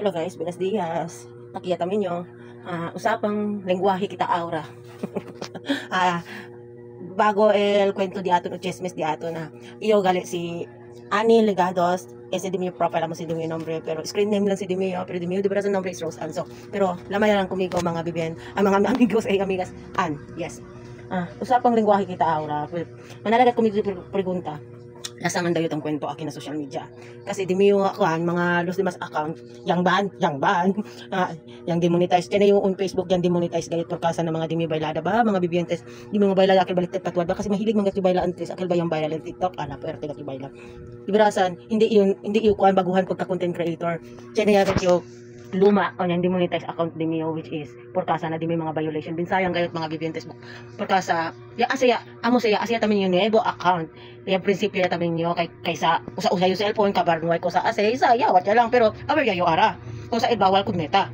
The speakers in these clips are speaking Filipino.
Hello guys, buenos dias. Nakiyata minyo. Usapang lengguwahe kita aura. Ah, bago el kwento di ato no chismes di ato na iyo gali si Ani Legados, ese di mi profile mo si di mi nombre, pero screen name lang si di mi, pero di mi di sa nombre is Rose Anso. Pero lamay lang kumigo mga bibian, mga amigos ay amigas an. Yes. Usapang lengguwahe kita aura. Manalagat kumigo pregunta. Lasangan dayo tong kwento akin na social media. Kasi di mo ako mga los dimas account, yang ban, yang demonetize kaya yung Facebook yang demonetize gayet por kasa ng mga dimi bailada ba, mga bibientes, di mo bailada akil balik patwad ba kasi mahilig mga baila antes akil ba yung viral ng TikTok, puwerte ka baila. Ibarasan, hindi yung kuan baguhan pagka content creator. Kaya na yung luma o yung demonetize account di mo which is por kasa na di may mga violation din sayang gayot mga bibientes mo por kasa ya asya tamin yung nuevo account yung prinsipyo ya tamin nyo kaysa usa yung cellphone kabarnuay ko sa saya watya lang pero aber gayo ara ko sa bawal kung meta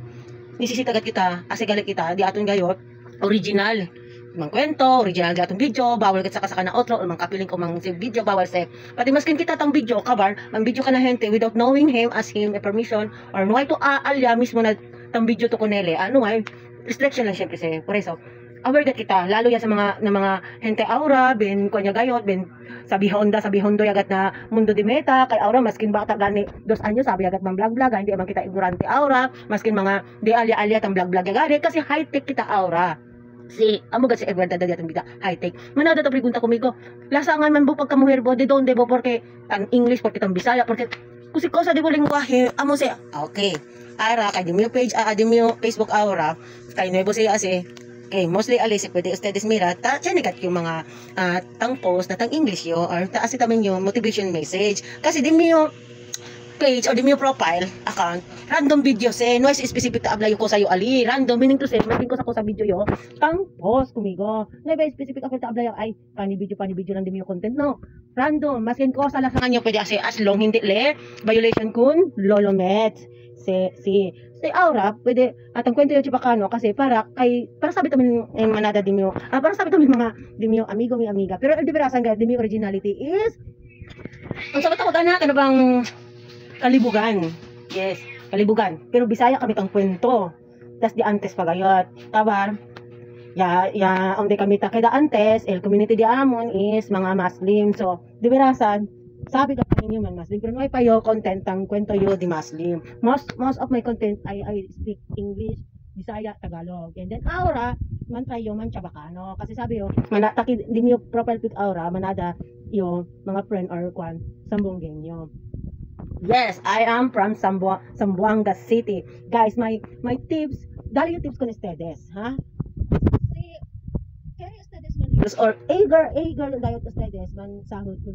nisisitagat kita galit kita di aton gayot original mang kwento, original gatong video, bawal kat saka na outro, mang kapiling ko mang video, bawal sa pati maskin kita tang video, kabar, mang video ka na hente without knowing him, ask him a permission, or nuhay to alya mismo na tang video to kunele, ay, restriction lang syempre sa por eso, aware gat kita, lalo yan sa mga hente aura, ben kunya gayot, ben sabi Hondo yagat na mundo di meta, kay aura, maskin bata gani, 2 anyos, sabi yagat mang vlog, hindi man kita ignorante aura, maskin mga di alya tang vlog yagari, kasi high-tech kita aura. Amo si Edward dada atong bida high tech manada to pregunta kumigo lasangan man bo pagkamuher bo de donde bo porque tan English porque tan Bisaya porque kusi cosa di bo lengguwahe amo siya okay ara kay di mo page di mo Facebook aura kay nuevo siya asi okay mostly alisi pwede ustedes mira ta chanigat yung mga tang post na tang English yo or ta asi tamen yung motivation message kasi di mo page or di mo profile account random video no is specific ta ablayo ko sayo ali random meaning to say mating ko sa video yo tang post kumigo na ba specific ako ta ablayo ay pani video lang di mo content no random maskin ko sa lasangan nyo pwede as long hindi le violation kun lolomet si aura pwede atang kwento yo chibakano kasi para sabi tamin manada di mo para sabi tamin mga di mo amigo mi amiga pero el diberasan ga di mo originality is ang sabat ako kana bang Kalibugan. Yes, Kalibugan. Pero Bisaya kami kang kwento. Tas di antes pagayot. Tabar. Onde kami ta kada antes, el community di amon is mga Muslim. So, di berasan, sabi ka pa ninyo man Muslim. Pero no pa yo content ang kwento yo di Muslim. Most of my content I speak English, Bisaya, Tagalog. And then aura, man tayo man Chabacano. Kasi sabi yo, manataki di mo profile pic aura, manada yung mga friend or kwan, Sambonggenyo. Yes, I am from Zamboanga City. Guys, my tips, dali yung tips ko ni ustedes, ha? Si, kaya ustedes man or eager dahil ustedes man sahod ko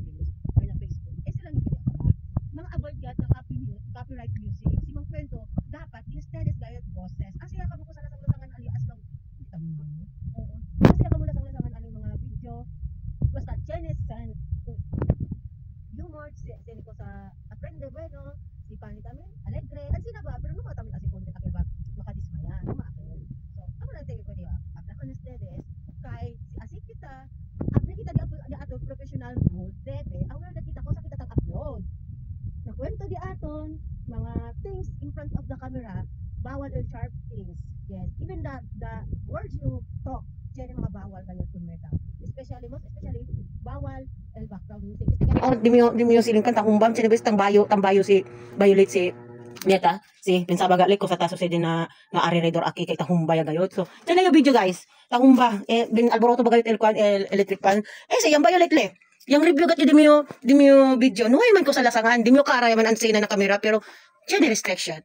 or na Facebook. Sila yung pwede ako, mga avoid ka ng copyright music. Si mga kwento, dapat ustedes dahil boses. Asya ka mo ko sa lasangan ali as long. Kita mo mo. Oo. Asya ka mo lasangan ali mga video. Basta Genesis humor, sini ko sa aprende bueno, si Panitamin, alegre, at sina ba, pero numatamin asi content akil ba, makadismaya, numakil. So, ako na tayo ko diya, apla ko na stedes, kay si asik kita, apla kita di ato professional mode, debe, aware na kita ko sa kita tag-upload. Nakwento di aton, mga things in front of the camera, bawal or sharp things. Yes, even the words you talk, diyan yung mga bawal kayo tumeta. Especially bawal el background music. Di mo siling kan tahumbam sinibis tambayo si violate si Meta si pensaba galik ko sa taso si din na ari redor aki kay tahumbay gayot. So, diyan yung video guys. Tahumba bin alboroto bagayot el electric pan. Sayang violate le. Yang review gat di mo video. Nuhay man ko sa lasangan. Di mo karaya man ang sina na kamera pero diyan restriction.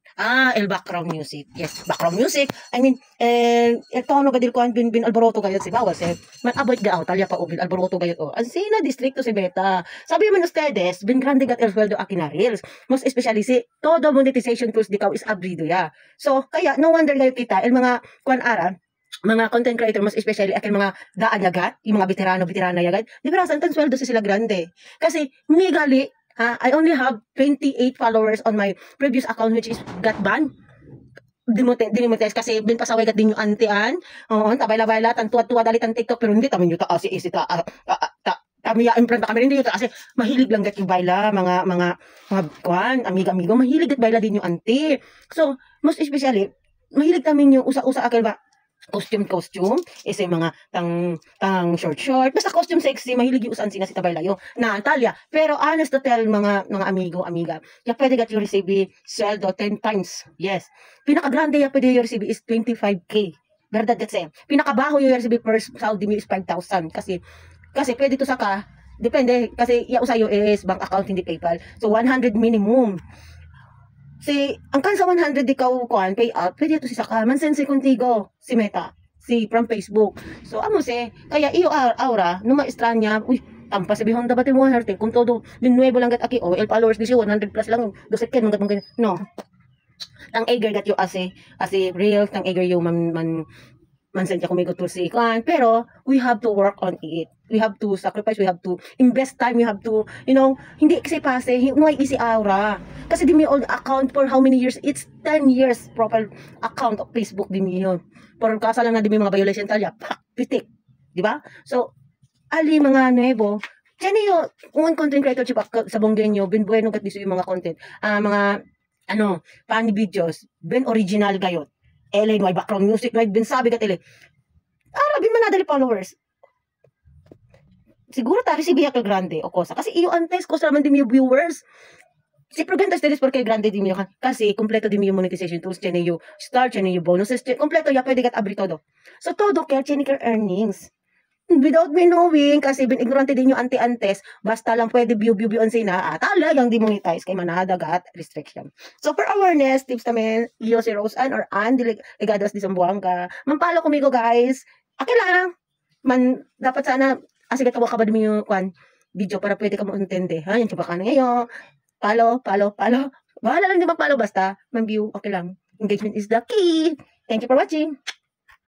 El background music. Yes, background music. I mean, el tono gadil ko bin alboroto gayot si bawal si man avoid ga talya pa ubil alboroto gayot o. Ansina distrito si Beta. Sabi man ustedes, bin grande gat el sueldo akina reels. Most especially si todo monetization tools dikaw is abrido ya. So, kaya no wonder gayot kita el mga kuan ara mga content creator most especially akin mga daan yagat, yung mga veterana yagat. Di ba rasan tan sweldo sila grande. Kasi migali I only have 28 followers on my previous account which is got banned. Demonetize kasi bin pasaway gat din yung antian. Oo, tabay-labay tan tuwa-tuwa dalit ang TikTok pero hindi tamin yung taas isi ta kami ya imprint kami rin dito kasi mahilig lang gat yung baila mga kwan amiga-amigo mahilig gat baila din yung auntie. So most especially mahilig kami yung usa-usa akal ba costume is mga tang short basta costume sexy mahilig yung usan sina si Tabaylayo na Talia. Pero honest to tell mga amigo amiga ya pwede gat yung receive sweldo 10 times. Yes, pinaka grande ya pwede yung receive is 25K. Verdad kasi pinakabaho yung receive per Saudi mo is 5,000 kasi pwede to saka, depende, kasi ya usayo is bank account, hindi PayPal. So, 100 minimum. Ang kan sa 100 ikaw kuan payout, pwede to si saka. Mansen si Contigo, si Meta, si from Facebook. So, amo kaya iyo aura, numa estranya, uy, tampa sabi Honda ba mo harte kung todo linuevo lang gat aki el followers di 100 plus lang do second mga no tang eager gat yo as real tang eager yo man kung may to si kan pero we have to work on it, we have to sacrifice, we have to invest time, we have to hindi kasi pase huwag isi aura kasi di may old account for how many years, it's 10 years profile account of Facebook di mi yun por kasa lang na di may mga violation talya pak pitik di ba. So ali mga nuevo kaya yo un content creator sa bonggenyo bin bueno kat diso yung mga content mga funny videos ben original gayot Ellen, may background music, may bin sabi kat Ellen. Bin manadali followers. Siguro tari si Biakal Grande o Kosa. Kasi iyo antes, Kosa naman din yung viewers. Si Progentas Teles porque Grande din yung kasi kompleto din yung monetization tools, chene yung star, chene yung bonuses, kompleto ya pwede kat abri todo. So todo kaya chene earnings. Without me knowing, kasi ignorante din yung anti-antes, basta lang pwede view on sina, talagang demonetize kay manadagat restriction. So, for awareness, tips namin, iyo si Rose Ann or Ann, ligadas di Sambuanga. Mampalo kumigo, guys. Okay lang. Dapat sana, asigat ka ba din yung video para pwede ka mo intende. Ha, yung chubakan ngayon. Palo. Bahala lang di ba palo, basta, man-view, okay lang. Engagement is the key. Thank you for watching.